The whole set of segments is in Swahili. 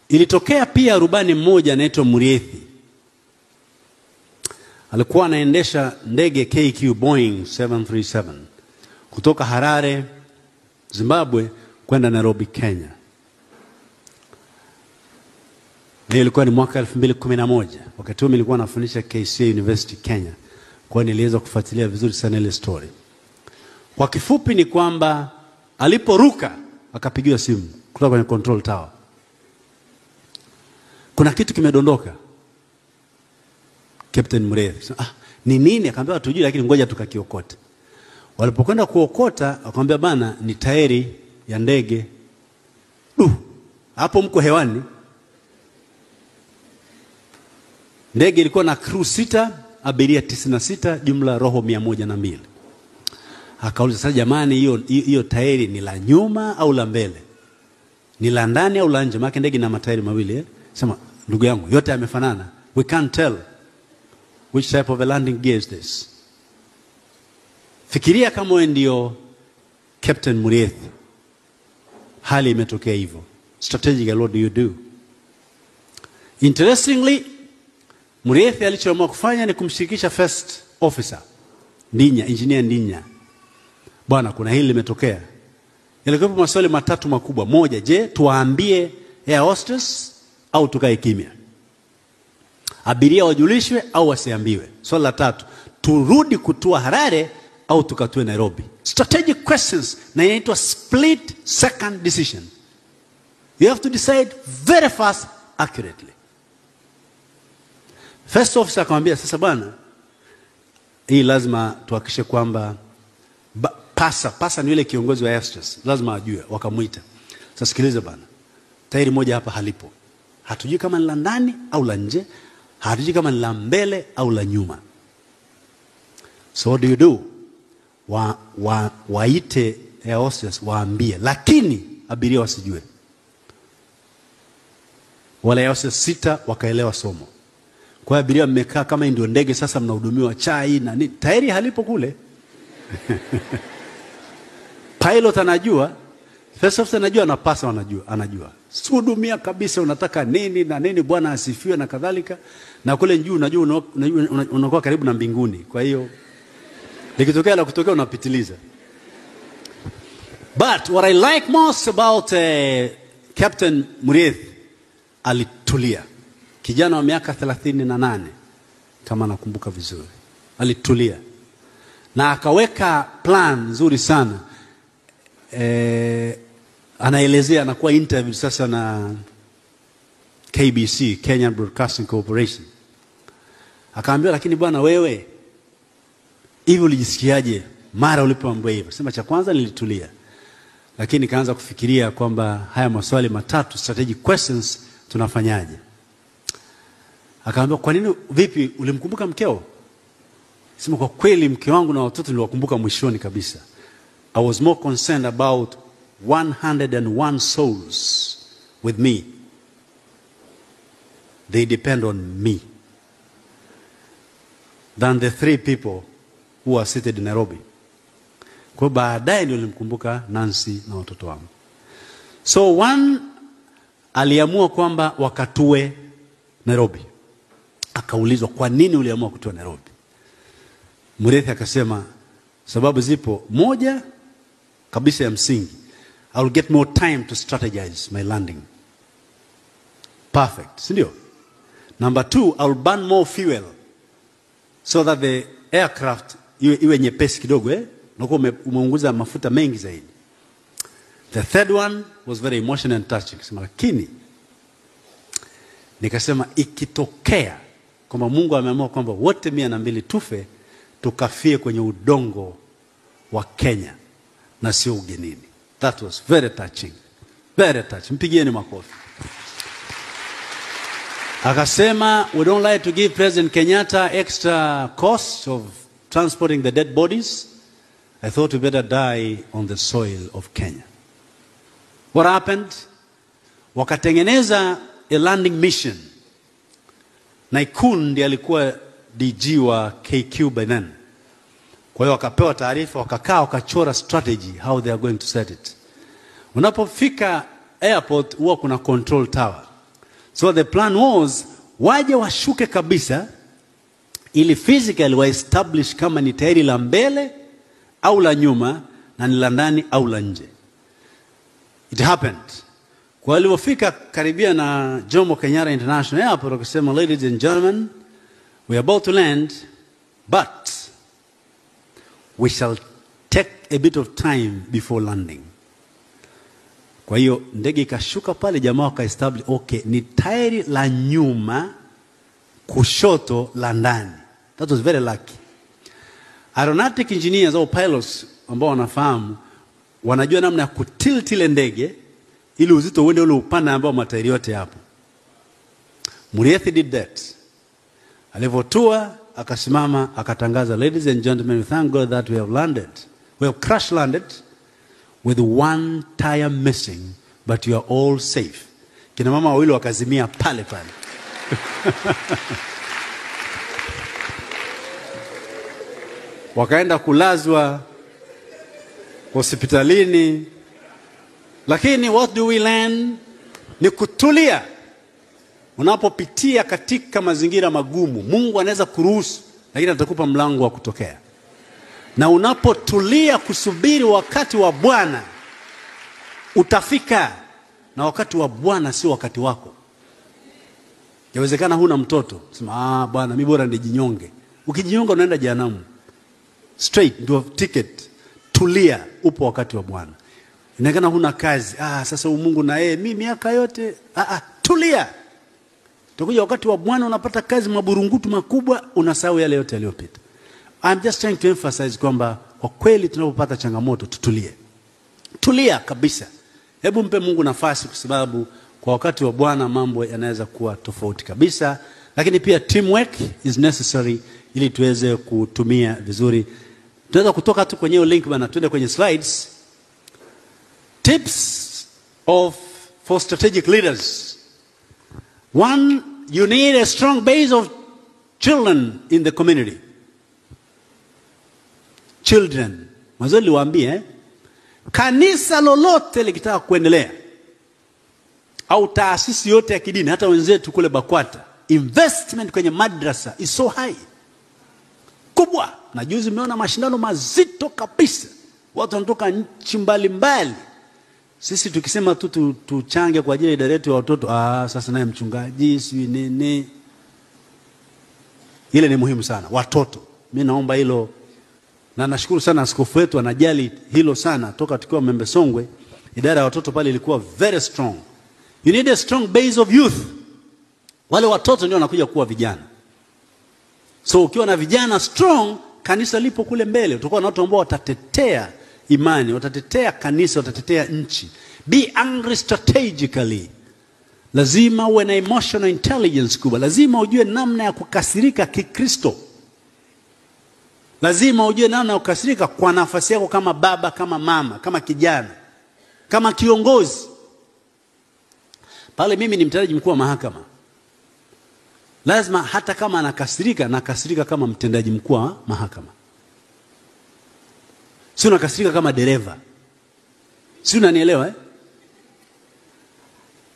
Ilitokea pia rubani mmoja anaitwa Muriithi. Alikuwa anaendesha ndege KQ Boeing 737 kutoka Harare, Zimbabwe kwenda Nairobi, Kenya. Na ilikuwa ni mwaka 2011. Wakati huo nilikuwa nafundisha KCA University Kenya. Kwa hiyo niliweza kufuatilia vizuri sana ile story. Kwa kifupi ni kwamba aliporuka akapigiwa simu kutoka kwenye control tower. Kuna kitu kimedondoka. Captain Muriithi, ni nini? Akamwambia hatujui lakini ngoja tukakiokote. Walipokwenda kuokota akamwambia bana ni tairi ya ndege. Hapo mko hewani. Ndege ilikuwa na crew 6, abiria 96, jumla roho 102. Akauliza sasa jamani hiyo tairi ni la nyuma au la mbele? Ni la ndani au la nje? Maana ndege ina matairi mawili Sema ndugu yangu yote yamefanana. We can't tell which type of a landing gear is this. Fikiria kama wewe ndio Captain Muriithi. Hali imetokea hivyo. Strategically what do you do? Interestingly, Muriithi alichoamua kufanya ni kumshirikisha first officer Ndinya, engineer Ndinya. Bwana kuna hili limetokea. Yalikuwa maswali matatu makubwa. Moja, je, tuwaambie air hostess au tukae kimya? Abiria wajulishwe au wasiambiwe? Swali la tatu, turudi kutua Harare au tukatue Nairobi? Strategic questions, na inaitwa split second decision. You have to decide very fast, accurately. First officer akamwambia sasa bwana, hii lazima tuhakikishe kwamba pasa ni yule kiongozi wa airstress, lazima ajue. Wakamuita. Sasa sikiliza bwana, tairi moja hapa halipo. Hatujui kama ni la ndani au la nje, hatujui kama ni la mbele au la nyuma. So what do you do? Waite air hostess waambie, lakini abiria wasijue. Wale air hostess 6 wakaelewa somo. Kwa abiria mmekaa kama ndio ndege sasa mnahudumiwa chai na nini. Tairi halipo kule. Pilot anajua, first officer anajua, na pasa anajua. Hudumia kabisa unataka nini na nini, bwana asifiwe na kadhalika. Na kule juu unajua unakuwa karibu na mbinguni. Kwa hiyo likitokea la kutokea unapitiliza. But what I like most about Captain Muriithi, alitulia. Kijana wa miaka 38 kama nakumbuka vizuri. Alitulia. Na akaweka plan nzuri sana. Anaelezea, anakuwa interview sasa na KBC, Kenyan Broadcasting Corporation. Akaambia lakini bwana wewe hivi ulijisikiaje mara ulipoambiwa hivyo? Sema cha kwanza nilitulia. Lakini kaanza kufikiria kwamba haya maswali matatu, strategic questions, tunafanyaje? Akaambia kwa nini, vipi ulimkumbuka mkeo? Sema kwa kweli mke wangu na watoto niliwakumbuka mwishoni kabisa. I was more concerned about 101 souls with me. They depend on me. Than the 3 people who are seated in Nairobi. Kwa baadaye ndio nilimkumbuka Nancy na watoto wangu. So one aliamua kwamba wakatue Nairobi. Akaulizwa kwa nini uliamua kutua Nairobi? Muriithi akasema sababu zipo. Moja kabisa ya msingi, I will get more time to strategize my landing. Perfect, si ndio? Number 2, I will burn more fuel so that the aircraft iwe nyepesi kidogo Nakuwa umeunguza mafuta mengi zaidi. The third one was very emotional and touching. Sema lakini nikasema ikitokea kwamba Mungu ameamua kwamba wote 102 tufe, tukafie kwenye udongo wa Kenya na sio ugenini. That was very touching. Very touching. Mpigieni makofi. Akasema we don't like to give President Kenyatta extra cost of transporting the dead bodies. I thought we better die on the soil of Kenya. What happened? Wakatengeneza a landing mission. Naikun ndiye alikuwa DG wa KQ by then. Kwa hiyo wakapewa taarifa, wakakaa wakachora strategy how they are going to set it. Unapofika airport huwa kuna control tower. So the plan was waje washuke kabisa ili physically wa establish kama ni tairi la mbele au la nyuma na ni la ndani au la nje. It happened. Kwa walipofika karibia na Jomo Kenyatta International Airport wakasema, ladies and gentlemen, we are about to land, but we shall take a bit of time before landing. Kwa hiyo ndege ikashuka pale, jamaa wakaestablish, okay, ni tairi la nyuma kushoto la ndani. That was very lucky. Aeronautic engineers au pilots ambao wanafahamu wanajua namna ya kutilt ile ndege ili uzito uende ule upande ambao matairi yote hapo. Muriithi did that. Alivotua akasimama akatangaza, ladies and gentlemen, we thank God that we have landed. We have crash landed with one tire missing, but you are all safe. Kina mama wawili wakazimia pale pale. Wakaenda kulazwa hospitalini. Lakini what do we learn? Ni kutulia. Unapopitia katika mazingira magumu, Mungu anaweza kuruhusu, lakini atakupa mlango wa kutokea. Na unapotulia kusubiri wakati wa Bwana, utafika. Na wakati wa Bwana si wakati wako. Yawezekana huna mtoto, sema Bwana mimi bora nijinyonge. Ukijinyonga unaenda jehanamu. Straight ndio ticket. Tulia, upo wakati wa Bwana. Inawezekana huna kazi. Sasa Mungu na mimi miaka yote. Tulia. Utakuja wakati wa Bwana unapata kazi maburungutu makubwa, unasahau yale yote yaliyopita. I'm just trying to emphasize kwamba kwa kweli tunapopata changamoto tutulie. Tulia kabisa. Hebu mpe Mungu nafasi, kwa sababu kwa wakati wa Bwana mambo yanaweza kuwa tofauti kabisa. Lakini pia teamwork is necessary ili tuweze kutumia vizuri. Tunaweza kutoka tu kwenye link bana, tuende kwenye slides. Tips for strategic leaders. One, you need a strong base of children in the community. Children. Mwanzo niliwaambia kanisa lolote likitaka kuendelea au taasisi yote ya kidini, hata wenzetu kule BAKWATA, investment kwenye madrasa is so high. Kubwa. Na juzi umeona mashindano mazito kabisa. Watu wanatoka nchi mbalimbali. Sisi tukisema tu tuchange kwa ajili ya idara yetu ya watoto, sasa naye mchungaji si nini. Ile ni muhimu sana, watoto. Mimi naomba hilo, na nashukuru sana askofu wetu anajali hilo sana. Toka tukiwa Membe Songwe, idara ya watoto pale ilikuwa very strong. You need a strong base of youth. Wale watoto ndio wanakuja kuwa vijana. So ukiwa na vijana strong, kanisa lipo kule mbele. Utakuwa na watu ambao watatetea imani, watatetea kanisa, watatetea nchi. Be angry strategically. Lazima uwe na emotional intelligence kubwa. Lazima ujue namna ya kukasirika kikristo. Lazima ujue namna ya kukasirika kwa nafasi yako kama baba, kama mama, kama kijana, kama kiongozi. Pale mimi ni mtendaji mkuu wa mahakama. Lazima hata kama nakasirika kama mtendaji mkuu wa mahakama. Si unakasirika kama dereva. Si unanielewa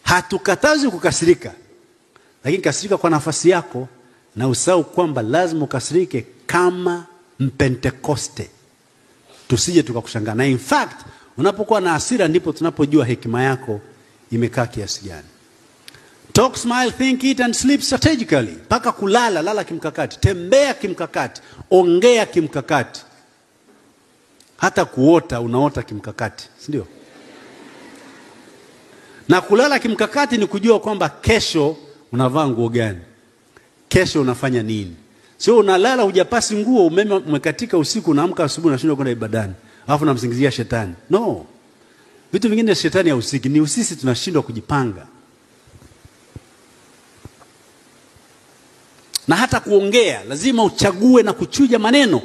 Hatukatazi kukasirika. Lakini kasirika kwa nafasi yako, na usahau kwamba lazima ukasirike kama Mpentekoste. Tusije tukakushangaa. Na in fact, unapokuwa na hasira ndipo tunapojua hekima yako imekaa kiasi gani. Talk, smile, think, eat and sleep strategically. Paka kulala, lala kimkakati. Tembea kimkakati. Ongea kimkakati. Hata kuota, unaota kimkakati. Sindio? Na kulala kimkakati ni kujua kwamba kesho unavaa nguo gani. Kesho unafanya nini. Sio unalala hujapasi nguo, umeme umekatika usiku, unaamka asubuhi unashindwa kwenda ibadani. Alafu unamsingizia shetani. No. Vitu vingine shetani ya usiku, ni usisi tunashindwa kujipanga. Na hata kuongea, lazima uchague na kuchuja maneno.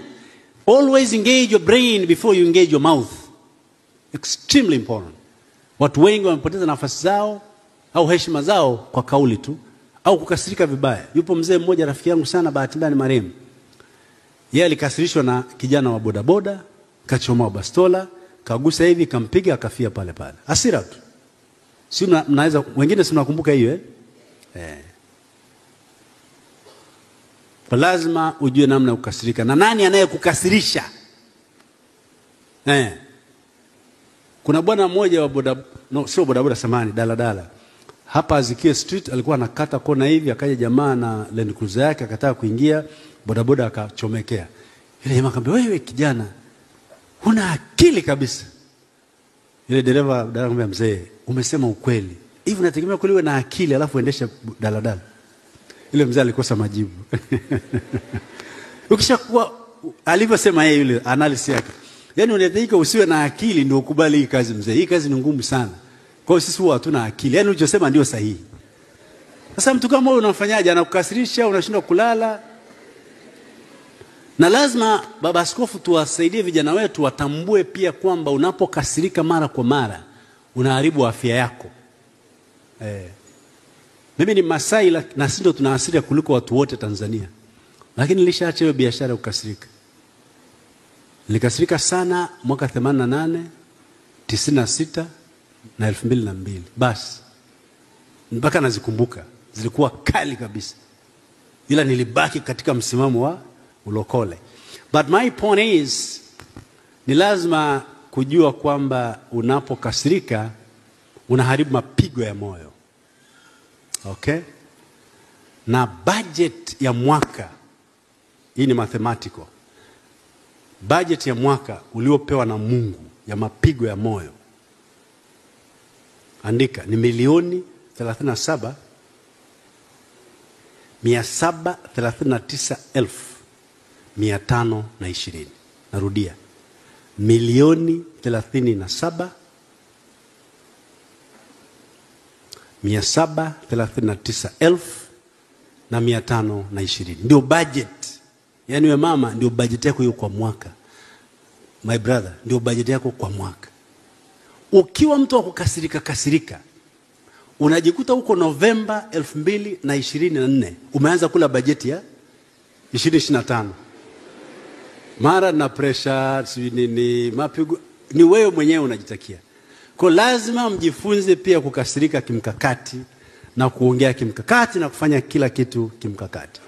Always engage your brain before you engage your mouth. Extremely important. Watu wengi wamepoteza nafasi zao au heshima zao kwa kauli tu au kukasirika vibaya. Yupo mzee mmoja rafiki yangu sana, bahati mbaya ni marehemu. Yeye alikasirishwa na kijana wa bodaboda, kachoma bastola, kagusa hivi, kampiga, akafia pale pale. Hasira tu. Si mnaweza wengine si mnakumbuka hiyo Kwa lazima ujue namna ya kukasirika na nani anayekukasirisha. Kuna bwana mmoja wa sio bodaboda samani, daladala. Hapa Azikia Street alikuwa anakata kona hivi, akaja jamaa na Land Cruiser yake akataka kuingia, bodaboda akachomekea. Yule jamaa akamwambia, "Wewe kijana, huna akili kabisa." Yule dereva akamwambia, "Mzee, umesema ukweli. Hivi unategemea kweli uwe na akili alafu uendeshe daladala?" Yule mzee alikosa majibu. Ukishakuwa alivyosema yeye yule analysis yake. Yaani unahitajika usiwe na akili ndio ukubali hii kazi mzee. Hii kazi ni ngumu sana. Kwa hiyo sisi huwa hatuna akili. Yaani ulichosema ndio sahihi. Sasa mtu kama wewe unamfanyaje? Anakukasirisha, unashindwa kulala. Na lazima baba askofu tuwasaidie vijana wetu watambue pia kwamba unapokasirika mara kwa mara unaharibu afya yako. Mimi ni Masai na sisi ndio tuna asili kuliko watu wote Tanzania. Lakini nilishaacha hiyo biashara ya kukasirika. Nilikasirika sana mwaka 88, 96 na 2002. Basi. Mpaka nazikumbuka. Zilikuwa kali kabisa. Ila nilibaki katika msimamo wa ulokole. But my point is, ni lazima kujua kwamba unapokasirika unaharibu mapigo ya moyo. Okay? Na budget ya mwaka, hii ni mathematical. Budget ya mwaka uliopewa na Mungu ya mapigo ya moyo, andika, ni milioni 37,739,520. Narudia, milioni 37,739,520. Ndio budget. Yaani wewe mama, ndio budget yako hiyo kwa mwaka. My brother, ndio budget yako kwa mwaka. Ukiwa mtu wa kukasirika, unajikuta huko Novemba 2024 umeanza kula bajeti ya 2025. Mara na pressure, nini, mapigo, ni wewe mwenyewe unajitakia. Kwa lazima mjifunze pia kukasirika kimkakati na kuongea kimkakati na kufanya kila kitu kimkakati.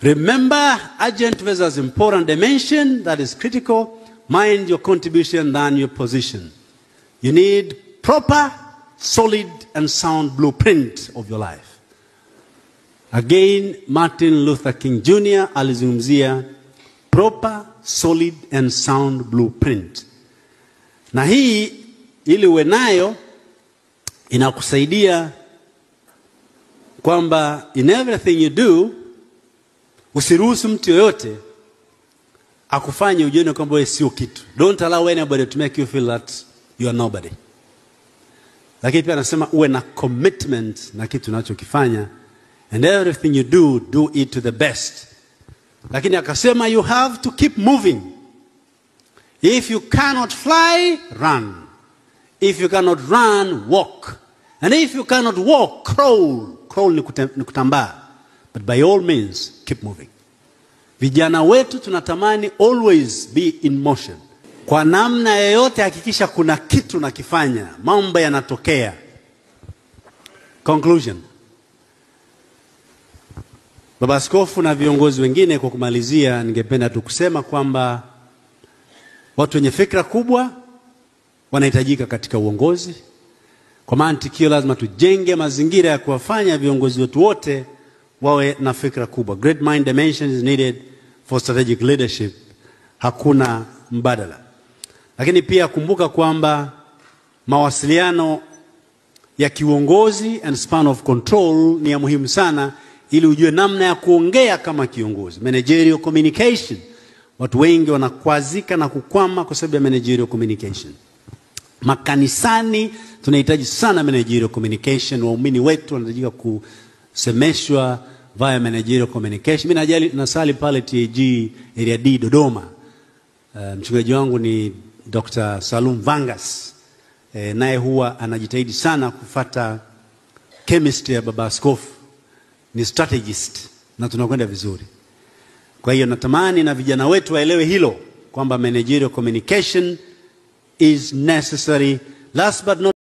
Remember, urgent versus important dimension, that is critical. Mind your contribution than your position. You need proper, solid and sound blueprint of your life. Again, Martin Luther King Jr. alizungumzia proper, solid and sound blueprint. Na hii ili uwe nayo inakusaidia kwamba in everything you do usiruhusu mtu yoyote akufanye ujione kwamba wewe sio kitu. Don't allow anybody to make you feel that you are nobody. Lakini pia anasema uwe na commitment na kitu unachokifanya, and everything you do, do it to the best. Lakini akasema you have to keep moving. If you cannot fly, run. If you cannot run, walk. And if you cannot walk, crawl. Crawl ni kutambaa. But by all means, keep moving. Vijana wetu tunatamani always be in motion. Kwa namna yoyote hakikisha kuna kitu nakifanya, mambo yanatokea. Conclusion. Baba askofu na viongozi wengine, kwa kumalizia, ningependa tu kusema kwamba watu wenye fikra kubwa wanahitajika katika uongozi. Kwa mantiki lazima tujenge mazingira ya kuwafanya viongozi wetu wote wawe na fikra kubwa. Great mind dimension is needed for strategic leadership. Hakuna mbadala. Lakini pia kumbuka kwamba mawasiliano ya kiuongozi and span of control ni ya muhimu sana ili ujue namna ya kuongea kama kiongozi. Managerial communication. Watu wengi wanakwazika na kukwama kwa sababu ya managerial communication. Makanisani tunahitaji sana managerial communication. Waumini wetu wanahitajika kusemeshwa via managerial communication. Mimi nasali pale TAG area D Dodoma. Mchungaji wangu ni Dr. Salum Vangas. Naye huwa anajitahidi sana kufuata chemistry ya baba askofu. Ni strategist na tunakwenda vizuri. Kwa hiyo natamani na vijana wetu waelewe hilo kwamba managerial communication is necessary. Last but not